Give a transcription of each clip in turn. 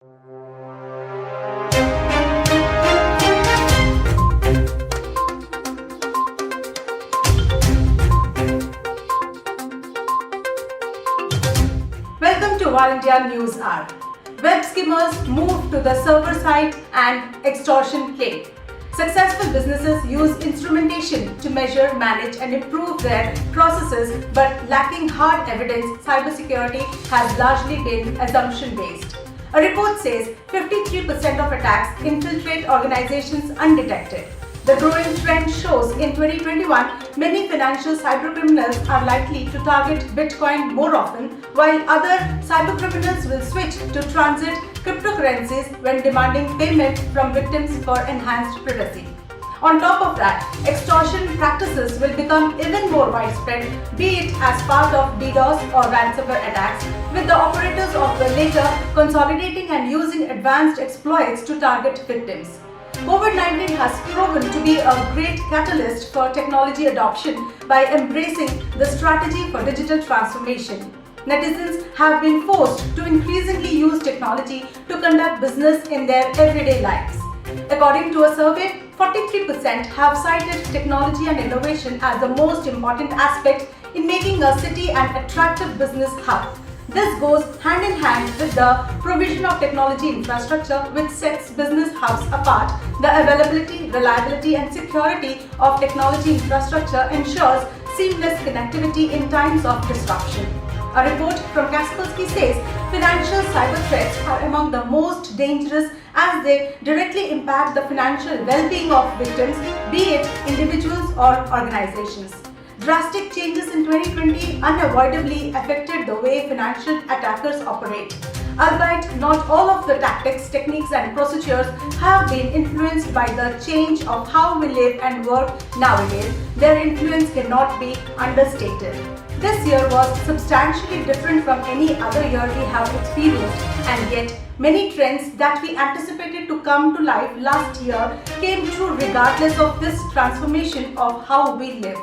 Welcome to War India News Hour. Web skimmers move to the server side and extortion play. Successful businesses use instrumentation to measure, manage and improve their processes, but lacking hard evidence, cybersecurity has largely been assumption-based. A report says 53% of attacks infiltrate organizations undetected. The growing trend shows in 2021, many financial cybercriminals are likely to target Bitcoin more often, while other cybercriminals will switch to transit cryptocurrencies when demanding payment from victims for enhanced privacy. On top of that, extortion practices will become even more widespread, be it as part of DDoS or ransomware attacks, with the operators of the latter consolidating and using advanced exploits to target victims. COVID-19 has proven to be a great catalyst for technology adoption by embracing the strategy for digital transformation. Netizens have been forced to increasingly use technology to conduct business in their everyday lives. According to a survey, 43% have cited technology and innovation as the most important aspect in making a city an attractive business hub. This goes hand in hand with the provision of technology infrastructure, which sets business hubs apart. The availability, reliability and security of technology infrastructure ensures seamless connectivity in times of disruption. A report from Kaspersky says financial cyber threats are among the most dangerous as they directly impact the financial well-being of victims, be it individuals or organizations. Drastic changes in 2020 unavoidably affected the way financial attackers operate. Albeit not all of the tactics, techniques and procedures have been influenced by the change of how we live and work nowadays, their influence cannot be understated. This year was substantially different from any other year we have experienced, and yet many trends that we anticipated to come to life last year came true regardless of this transformation of how we live.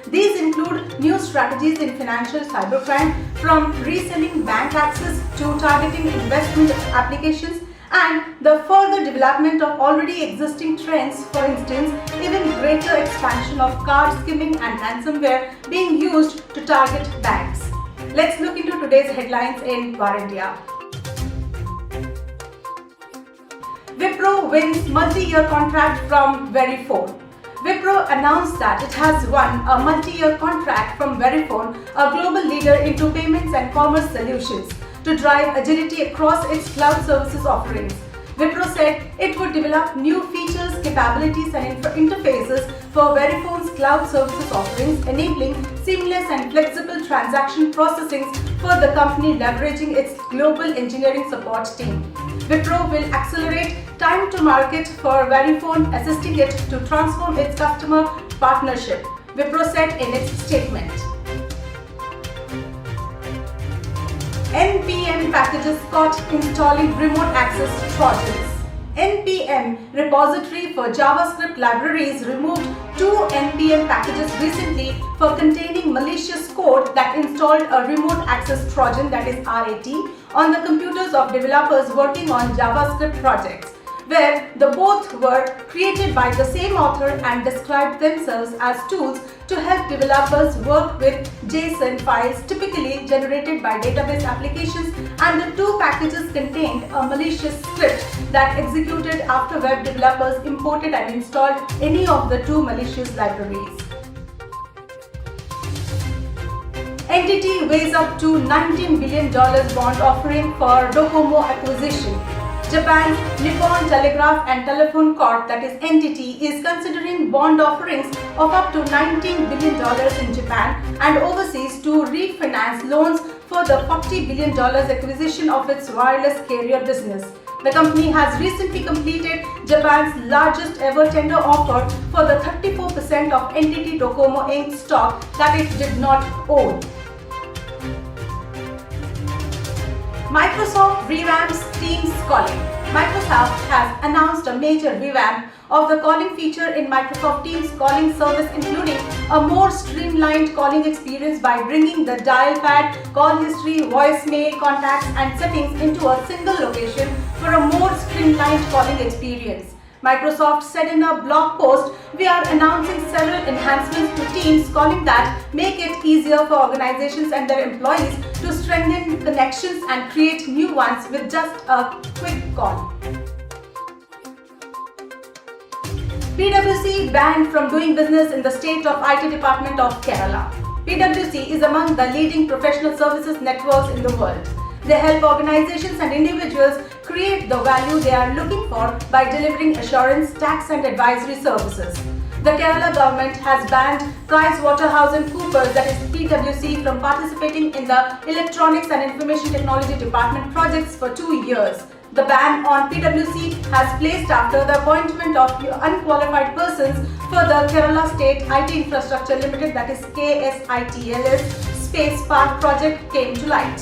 These include new strategies in financial cybercrime, from reselling bank access to targeting investment applications, and the further development of already existing trends, for instance, even greater expansion of card skimming and ransomware being used to target banks. Let's look into today's headlines in War India. Wipro wins multi-year contract from Verifone. Wipro announced that it has won a multi-year contract from Verifone, a global leader into payments and commerce solutions, to drive agility across its cloud services offerings. Wipro said it would develop new features, capabilities and interfaces for Verifone's cloud services offerings, enabling seamless and flexible transaction processing for the company leveraging its global engineering support team. Wipro will accelerate time to market for Verifone, assisting it to transform its customer partnership, Wipro said in its statement. NPM packages caught installing remote access trojans. NPM repository for JavaScript libraries removed 2 NPM packages recently for containing malicious code that installed a remote access trojan, that is RAT, on the computers of developers working on JavaScript projects, where the both were created by the same author and described themselves as tools to help developers work with JSON files typically generated by database applications, and the 2 packages contained a malicious script that executed after web developers imported and installed any of the 2 malicious libraries. Entity weighs up to $19 billion bond offering for Docomo acquisition. Japan's Nippon Telegraph and Telephone Corp, that is NTT, is considering bond offerings of up to $19 billion in Japan and overseas to refinance loans for the $40 billion acquisition of its wireless carrier business. The company has recently completed Japan's largest ever tender offer for the 34% of NTT Docomo Inc. stock that it did not own. Microsoft revamps Teams calling. Microsoft has announced a major revamp of the calling feature in Microsoft Teams calling service, including a more streamlined calling experience by bringing the dial pad, call history, voicemail, contacts and settings into a single location for a more streamlined calling experience. Microsoft said in a blog post, "We are announcing several enhancements to Teams calling that make it easier for organizations and their employees to strengthen connections and create new ones with just a quick call." PwC banned from doing business in the state of IT Department of Kerala. PwC is among the leading professional services networks in the world. They help organizations and individuals create the value they are looking for by delivering assurance, tax and advisory services. The Kerala government has banned PricewaterhouseCoopers, that is PwC, from participating in the Electronics and Information Technology Department projects for 2 years. The ban on PwC has placed after the appointment of unqualified persons for the Kerala State IT Infrastructure Limited, that is KSITL's Space Park project came to light.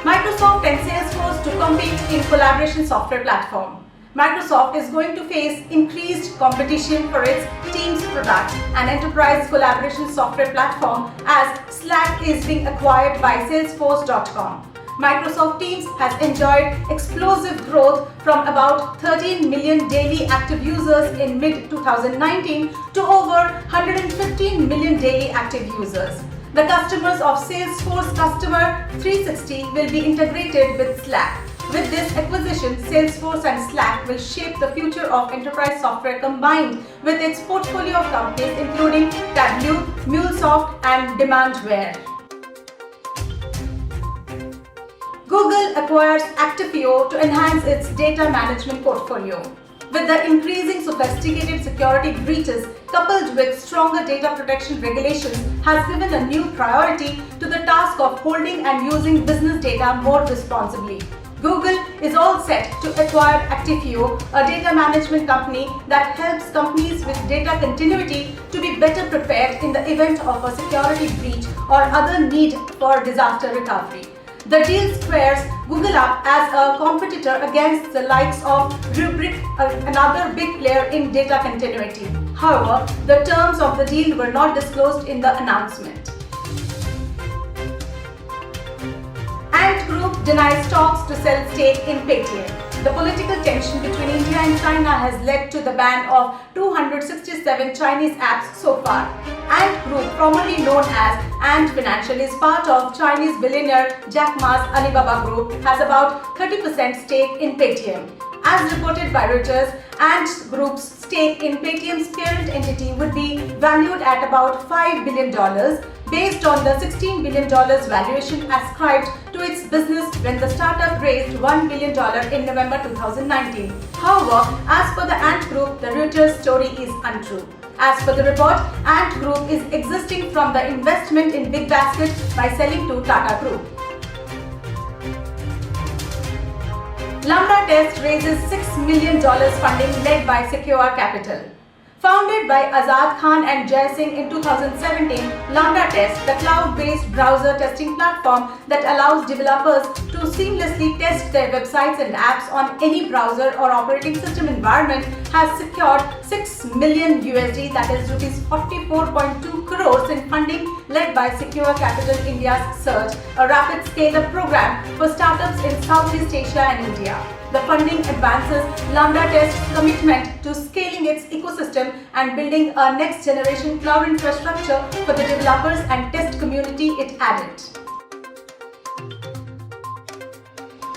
Microsoft and Salesforce to compete in collaboration software platform. Microsoft is going to face increased competition for its Teams product and enterprise collaboration software platform as Slack is being acquired by Salesforce.com. Microsoft Teams has enjoyed explosive growth from about 13 million daily active users in mid-2019 to over 115 million daily active users. The customers of Salesforce Customer 360 will be integrated with Slack. With this acquisition, Salesforce and Slack will shape the future of enterprise software combined with its portfolio of companies including Tableau, MuleSoft and Demandware. Google acquires Actifio to enhance its data management portfolio. With the increasing sophisticated security breaches coupled with stronger data protection regulations has given a new priority to the task of holding and using business data more responsibly. Google is all set to acquire Actifio, a data management company that helps companies with data continuity to be better prepared in the event of a security breach or other need for disaster recovery. The deal squares Google up as a competitor against the likes of Rubrik, another big player in data continuity. However, the terms of the deal were not disclosed in the announcement. Ant Group denies talks to sell stake in Paytm. The political tension between India and China has led to the ban of 267 Chinese apps so far. Ant Group, formerly known as Ant Financial, is part of Chinese billionaire Jack Ma's Alibaba Group, has about 30% stake in Paytm. As reported by Reuters, Ant Group's stake in Paytm's parent entity would be valued at about $5 billion based on the $16 billion valuation ascribed to its business when the startup raised $1 billion in November 2019. However, as per the Ant Group, the Reuters story is untrue. As per the report, Ant Group is existing from the investment in BigBasket by selling to Tata Group. Lambda Test raises $6 million funding led by Secure Capital. Founded by Azad Khan and Jai Singh in 2017, Lambda Test, the cloud-based browser testing platform that allows developers to seamlessly test their websites and apps on any browser or operating system environment, has secured $6 million, that is rupees 44.2 crores in funding led by Secure Capital India's Surge, a rapid scale-up program for startups in Southeast Asia and India. The funding advances Lambda Test's commitment to scaling its ecosystem and building a next-generation cloud infrastructure for the developers and test community, it added.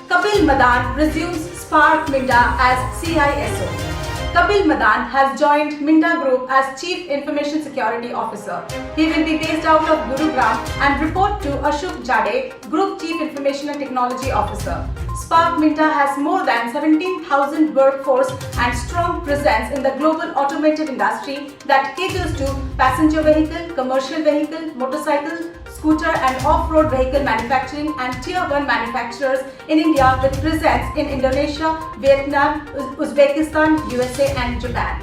Kapil Madan resumes Spark Minda as CISO. Kapil Madan has joined Minda Group as Chief Information Security Officer. He will be based out of Gurugram and report to Ashok Jade, Group Chief Information and Technology Officer. Spark Minda has more than 17,000 workforce and strong presence in the global automotive industry that caters to passenger vehicle, commercial vehicle, motorcycle, scooter and off-road vehicle manufacturing and Tier 1 manufacturers in India with presence in Indonesia, Vietnam, Uzbekistan, USA and Japan.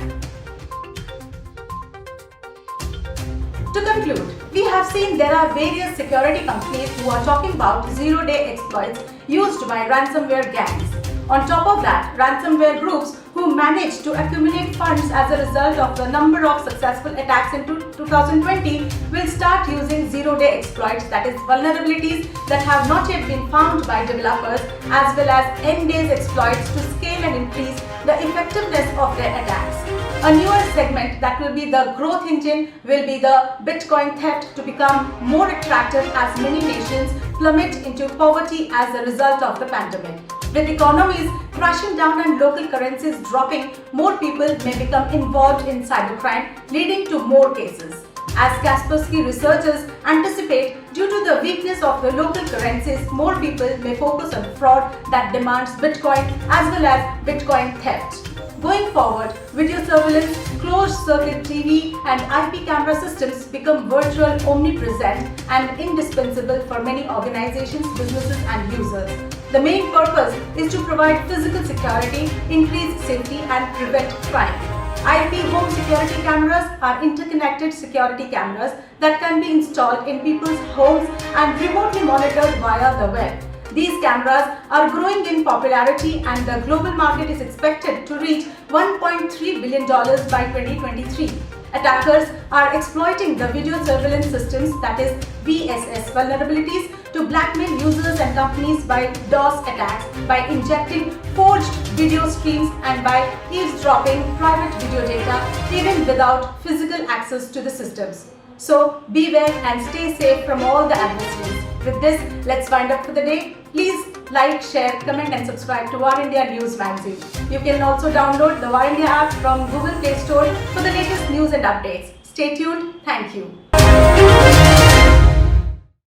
To conclude, we have seen there are various security companies who are talking about zero-day exploits used by ransomware gangs. On top of that, ransomware groups who managed to accumulate funds as a result of the number of successful attacks in 2020 will start using zero-day exploits, that is vulnerabilities that have not yet been found by developers, as well as end-days exploits to scale and increase the effectiveness of their attacks. A newer segment that will be the growth engine will be the Bitcoin theft to become more attractive as many nations plummet into poverty as a result of the pandemic. With economies crashing down and local currencies dropping, more people may become involved in cybercrime, leading to more cases. As Kaspersky researchers anticipate, due to the weakness of the local currencies, more people may focus on fraud that demands Bitcoin as well as Bitcoin theft. Going forward, video surveillance, closed-circuit TV and IP camera systems become virtual, omnipresent and indispensable for many organizations, businesses and users. The main purpose is to provide physical security, increase safety and prevent crime. IP home security cameras are interconnected security cameras that can be installed in people's homes and remotely monitored via the web. These cameras are growing in popularity and the global market is expected to reach $1.3 billion by 2023. Attackers are exploiting the video surveillance systems, that is VSS vulnerabilities, to blackmail users and companies by DOS attacks, by injecting forged video streams and by eavesdropping private video data even without physical access to the systems. So beware and stay safe from all the adversaries. With this, let's wind up for the day. Please like, share, comment and subscribe to War India News Magazine. You can also download the War India app from Google Play Store for the latest news and updates. Stay tuned. Thank you.